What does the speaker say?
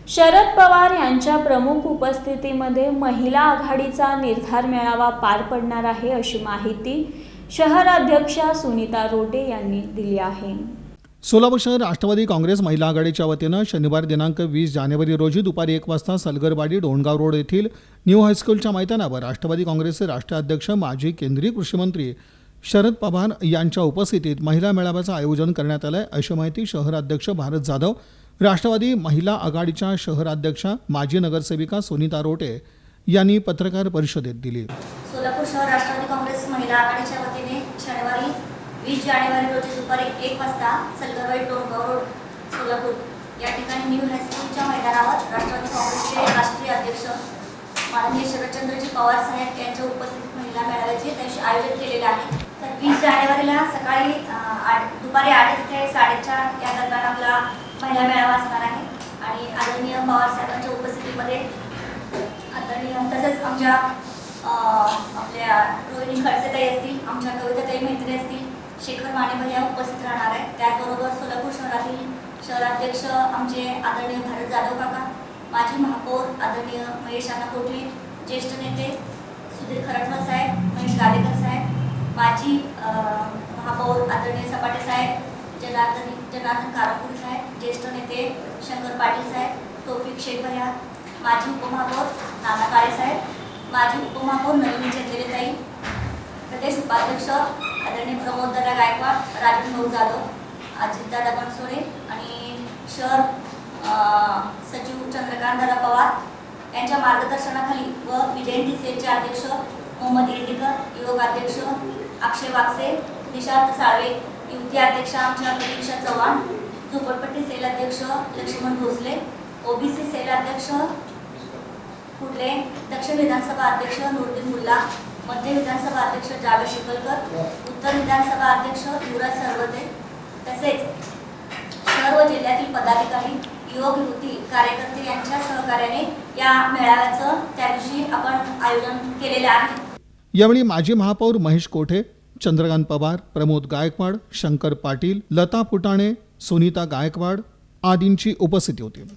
शरद पवार यांच्या प्रमुख उपस्थितीमध्ये महिला आघाडीचा निर्धार मेळावा पार पडणार आहे अशी माहिती शहराध्यक्षा सुनीता रोटे यांनी दिली आहे। सोलापूर शहर राष्ट्रवादी काँग्रेस महिला आघाडीच्या वतीनं शनिवार दिनांक 20 जानेवारी रोजी दुपारी 1 वाजता सलगरवाडी डोणगाव रोड येथील न्यू हायस्कूलच्या मैदानावर राष्ट्रवादी काँग्रेसचे राष्ट्रीय अध्यक्ष माजी केंद्रीय कृषी मंत्री शरद पवार यांच्या उपस्थितीत महिला मेळाव्याचं आयोजन करण्यात आलं आहे अशी माहिती शहराध्यक्ष भारत जाधव, राष्ट्रवादी महिला आघाडीच्या शहराध्यक्षा माजी नगरसेविका सुनीता रोटे यांनी पत्रकार परिषदेत दिली। सोलापूर शहर राष्ट्रवादी काँग्रेस महिला आघाडीच्या वतीने शनिवारी 20 जानेवारी रोजी दुपारी 1 वाजता सलगरवाडी डोणगाव रोड सोलापूर या ठिकाणी न्यू हायस्कूलच्या मैदानावर राष्ट्रवादी काँग्रेसचे राष्ट्रीय अध्यक्ष माननीय शरदचंद्रजी पवार साहेब यांच्या उपस्थितीत महिला मेळाव्याचे त्याचे आयोजन केलेले आहे। तर 20 जानेवारीला सकाळी दुपारी 8 ते 4:30 या दरम्यान आपला महिला मेळावा असणार आहे आणि आदरणीय पवार साहेबांच्या उपस्थितीमध्ये आदरणीय तसेच आमच्या आपल्या रोहिणी खडसेताई असतील, आमच्या कविताताई मैत्री असतील, शेखर माने भैया उपस्थित राहणार आहे। त्याचबरोबर सोलापूर शहरातील शहराध्यक्ष आमचे आदरणीय भारत जाधव काका, माजी महापौर आदरणीय महेश अण्णा कोठे, ज्येष्ठ नेते सुधीर खरटकर साहेब, महेश गादेकर साहेब, माजी महापौर आदरणीय सपाटे साहेब, जनार्दन कारंपुरी साहेब, ज्येष्ठ नेते शंकर पाटील साहेब, तौफिक शेख भैया, माजी उपमहापौर नाना काळे साहेब, माजी उपमहापौर नलिनी चंदेलेताई, प्रदेश उपाध्यक्ष आदरणीय प्रमोददादा गायकवाड, राजन भाऊ जाधव, अजितदादा बनसोडे आणि शहर सचिव चंद्रकांतदादा पवार यांच्या मार्गदर्शनाखाली व विजयंती सेलचे अध्यक्ष मोहम्मद इंडिकर, युवक अध्यक्ष अक्षय वागसे, निशांत साळवे, युवती अध्यक्ष आमच्या प्रतीक्षा चव्हाण, झोपडपट्टी सेल अध्यक्ष लक्ष्मण भोसले, ओबीसी सेल अध्यक्ष कुडले, दक्षिण विधानसभा अध्यक्ष नूरदीन मुल्ला, मध्य विधानसभा अध्यक्ष जावेद शिकलकर, उत्तर विधानसभा अध्यक्ष युवराज सरवते तसेच शहर व जिल्ह्यातील पदाधिकारी, युवक युवती कार्यकर्ते यांच्या सहकार्याने या मेळाव्याचं त्या दिवशी आपण आयोजन केलेले आहे। यावेळी माजी महापौर महेश कोठे, चंद्रकांत पवार, प्रमोद गायकवाड, शंकर पाटील, लता फुटाणे, सुनीता गायकवाड आदींची उपस्थिती होती।